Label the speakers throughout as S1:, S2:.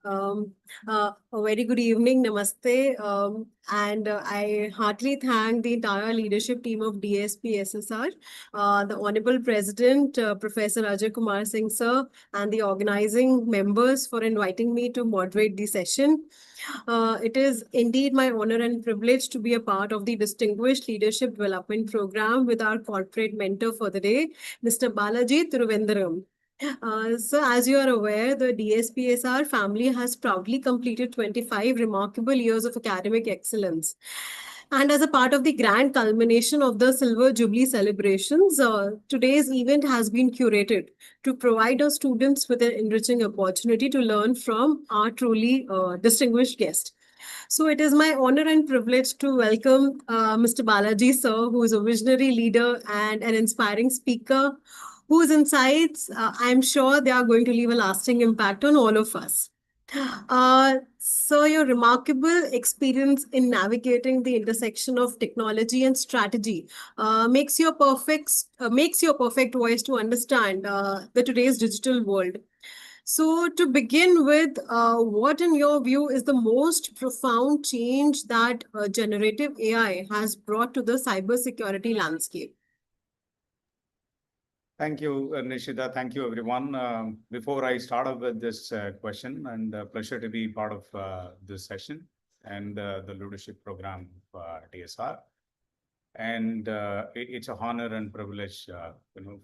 S1: Um, a very good evening, Namaste. And I heartily thank the entire leadership team of DSP SSR, the Honorable President, Professor Ajay Kumar Singh, sir, and the organizing members for inviting me to moderate the session. It is indeed my honor and privilege to be a part of the Distinguished Leadership Development Program with our corporate mentor for the day, Mr. Balaji Thiruvendaram. So, as you are aware, the DSPSR family has proudly completed 25 remarkable years of academic excellence. And as a part of the grand culmination of the Silver Jubilee celebrations, today's event has been curated to provide our students with an enriching opportunity to learn from our truly distinguished guest. So it is my honor and privilege to welcome Mr. Balaji, sir, who is a visionary leader and an inspiring speaker, whose insights, I'm sure they are going to leave a lasting impact on all of us. So your remarkable experience in navigating the intersection of technology and strategy makes your perfect voice to understand the today's digital world. So, to begin with, what in your view is the most profound change that generative AI has brought to the cybersecurity landscape?
S2: Thank you, Nishita. Thank you, everyone. Before I start off with this question, and pleasure to be part of this session and the leadership program of TSR. And it's an honor and privilege,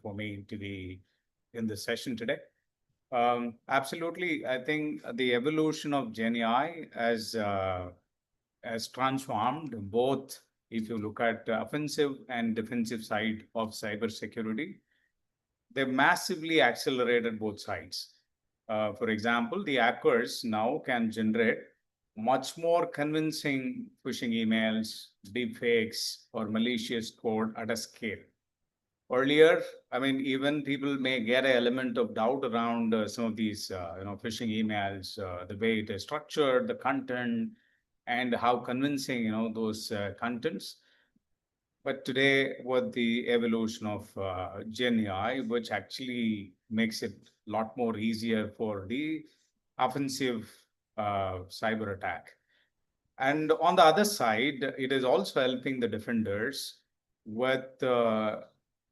S2: for me to be in this session today. Absolutely, I think the evolution of GenAI has transformed both. If you look at the offensive and defensive side of cybersecurity, they've massively accelerated both sides. For example, the hackers now can generate much more convincing phishing emails, deepfakes, or malicious code at a scale. Earlier, I mean, even people may get an element of doubt around some of these, phishing emails, the way it is structured, the content, and how convincing, those contents. But today, with the evolution of Gen AI, which actually makes it a lot more easier for the offensive cyber attack. And on the other side, it is also helping the defenders with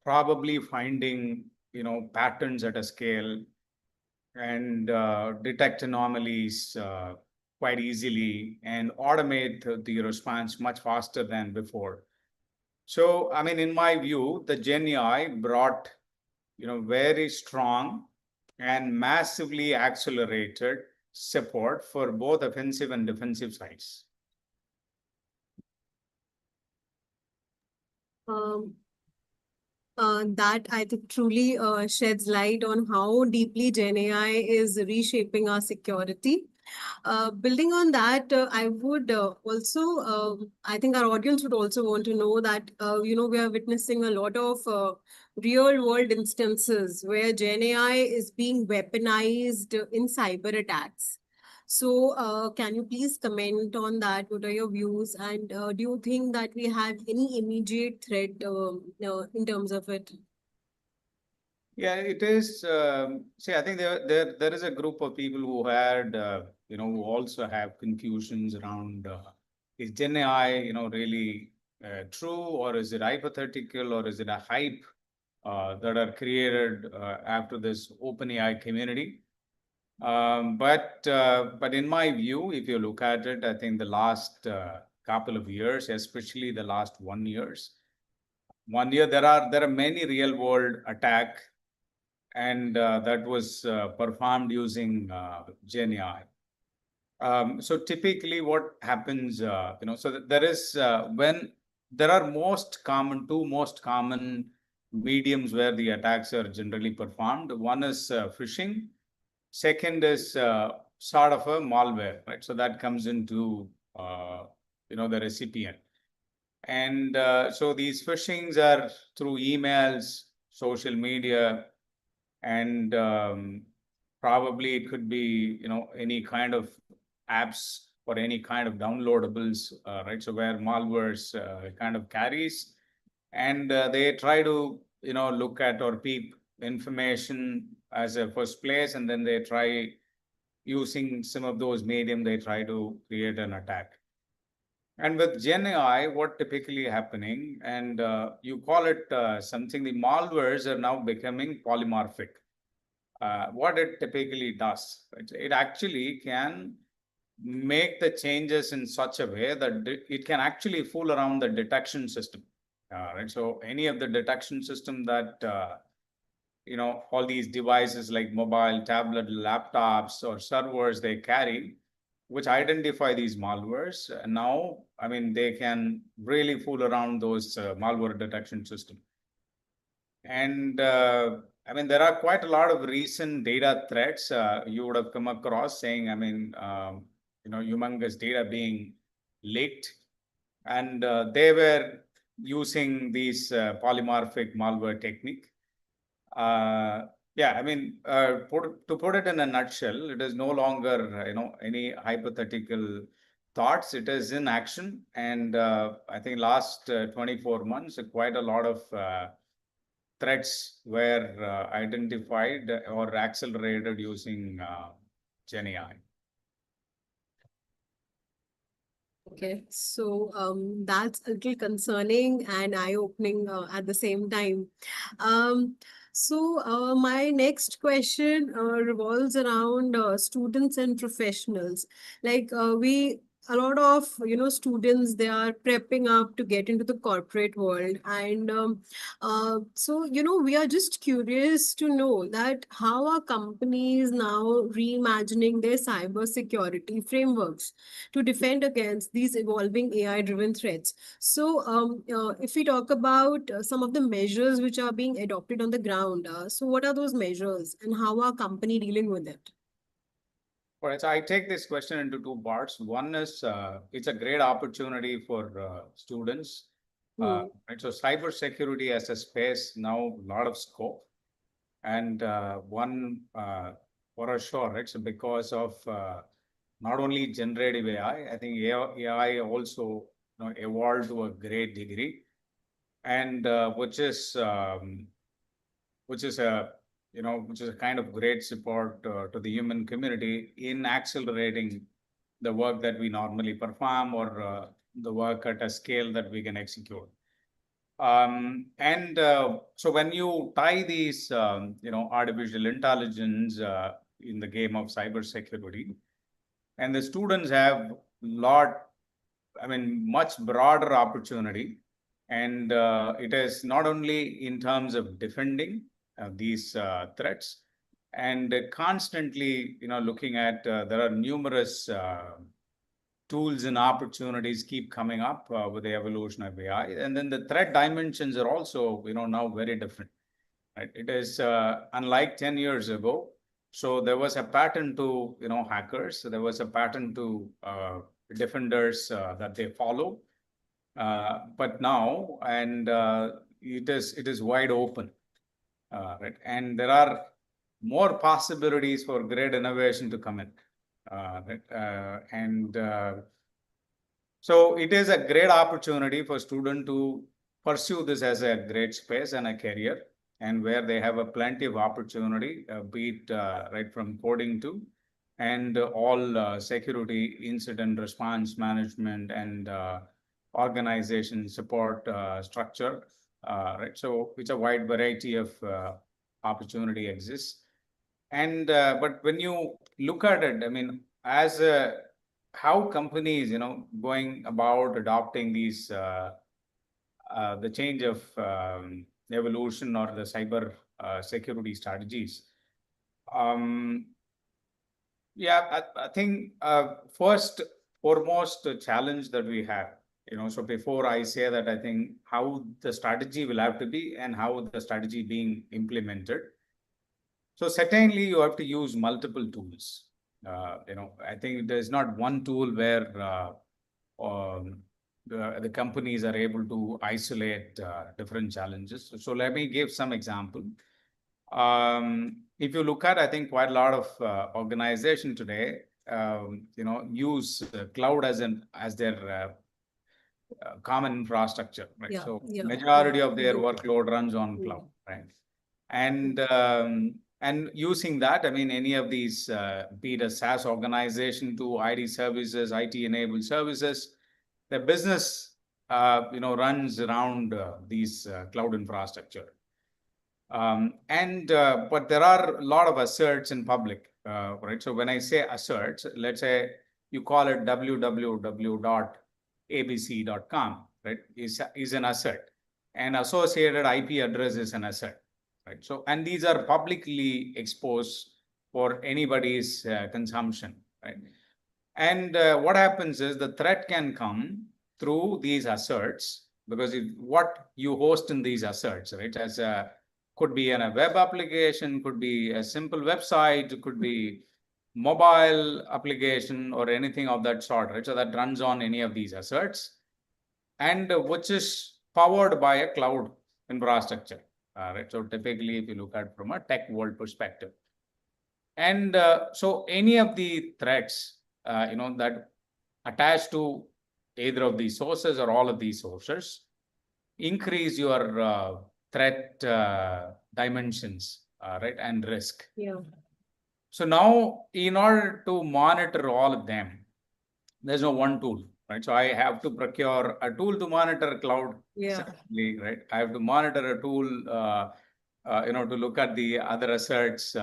S2: probably finding, patterns at a scale and detect anomalies quite easily and automate the response much faster than before. So, I mean, in my view, the Gen AI brought, very strong and massively accelerated support for both offensive and defensive sides.
S1: That I think truly sheds light on how deeply Gen AI is reshaping our security. Building on that, I would I think our audience would also want to know that, we are witnessing a lot of real world instances where Gen AI is being weaponized in cyber attacks. So, can you please comment on that? What are your views? And do you think that we have any immediate threat in terms of it?
S2: Yeah, it is. See, I think there is a group of people who had, who also have confusions around is Gen AI, really true, or is it hypothetical, or is it a hype that are created after this OpenAI community? But in my view, if you look at it, I think the last couple of years, especially the last 1 year, there are many real world attack, and that was performed using Gen AI. So typically, what happens, so there is when there are two most common mediums where the attacks are generally performed. One is phishing. Second is sort of a malware, right? So that comes into the recipient, and so these phishings are through emails, social media, and probably it could be any kind of apps or any kind of downloadables, right? So where malwares kind of carries, and they try to look at or peep information as a first place, and then they try using some of those medium, they try to create an attack. And with Gen AI, what typically happening, and you call it something, the malwares are now becoming polymorphic. What it typically does, it actually can make the changes in such a way that it can actually fool around the detection system. Right. So any of the detection system that all these devices like mobile, tablet, laptops, or servers they carry, which identify these malwares. And now, I mean, they can really fool around those malware detection system. And I mean, there are quite a lot of recent data threats you would have come across saying, I mean, humongous data being leaked. And they were using these polymorphic malware technique. Yeah, I mean, to put it in a nutshell, it is no longer, any hypothetical thoughts. It is in action. And I think last 24 months, quite a lot of threats were identified or accelerated using Gen AI.
S1: Okay, so that's a little concerning and eye-opening at the same time. So my next question revolves around students and professionals. Like a lot of students, they are prepping up to get into the corporate world, and so we are just curious to know that how are companies now reimagining their cyber security frameworks to defend against these evolving AI-driven threats. So, if we talk about some of the measures which are being adopted on the ground, so what are those measures and how are company dealing with it?
S2: All right, so I take this question into two parts. One is it's a great opportunity for students.
S1: Hmm.
S2: Right, so cybersecurity as a space now a lot of scope, and one for sure, right? So because of not only generative AI, I think AI also evolved to a great degree, and which is a which is a kind of great support to the human community in accelerating the work that we normally perform or the work at a scale that we can execute. And so when you tie these, artificial intelligence in the game of cybersecurity, and the students have lot, I mean, much broader opportunity, and it is not only in terms of defending these threats, and constantly, looking at there are numerous tools and opportunities keep coming up with the evolution of AI, and then the threat dimensions are also, now very different. Right? It is unlike 10 years ago. So there was a pattern to, hackers. So there was a pattern to defenders that they follow. But now, and it is wide open, right? And there are more possibilities for great innovation to come in, right? And so it is a great opportunity for student to pursue this as a great space and a career, and where they have a plenty of opportunity, be it right from coding to and all security incident response management and organization support structure, right? So it's a wide variety of opportunity exists. And but when you look at it, I mean, as a how companies, going about adopting these the change of evolution or the cyber security strategies. Um, yeah, I think first foremost challenge that we have, so before I say that, I think how the strategy will have to be and how the strategy being implemented. So certainly you have to use multiple tools. I think there's not one tool where the companies are able to isolate different challenges. So let me give some example. If you look at, I think quite a lot of organization today, use cloud as their common infrastructure, right?
S1: Yeah,
S2: So
S1: yeah,
S2: majority
S1: yeah.
S2: of their
S1: Do.
S2: workload runs on
S1: Hmm.
S2: cloud, right? And And using that, I mean, any of these, be it a SaaS organization to IT services, IT-enabled services, the business, runs around these cloud infrastructure. But there are a lot of asserts in public, right? So when I say asserts, let's say you call it www.abc.com, right? Is an assert, and associated IP address is an assert, right? So, and these are publicly exposed for anybody's consumption, right? And what happens is the threat can come through these asserts, because what you host in these asserts, right, as a could be in a web application, could be a simple website, could be mobile application or anything of that sort, right? So that runs on any of these asserts, and which is powered by a cloud infrastructure, right? So typically, if you look at from a tech world perspective, and so any of the threats, that attach to either of these sources or all of these sources, increase your threat dimensions, right, and risk.
S1: Yeah.
S2: So now, in order to monitor all of them, there's no one tool, right? So I have to procure a tool to monitor cloud,
S1: Yeah.
S2: essentially, right? I have to monitor a tool, to look at the other asserts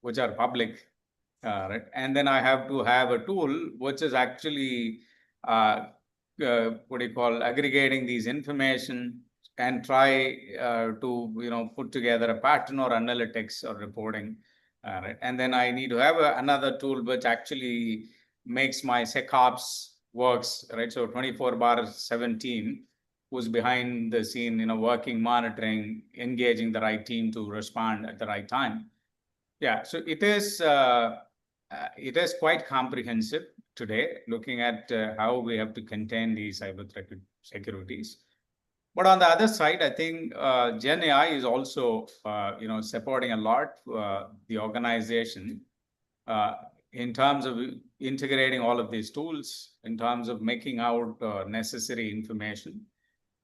S2: which are public, right? And then I have to have a tool which is actually aggregating these information and try to put together a pattern or analytics or reporting, right? And then I need to have another tool which actually makes my SecOps works, right? So 24/17, who's behind the scene, working, monitoring, engaging the right team to respond at the right time. Yeah, so it is quite comprehensive today, looking at how we have to contain these cyber threat securities. But on the other side, I think Gen AI is also supporting a lot the organization in terms of integrating all of these tools, in terms of making out necessary information.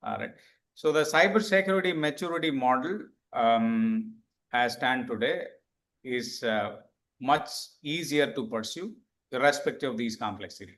S2: Right. So the cybersecurity maturity model, as stand today, is much easier to pursue, irrespective of these complexity.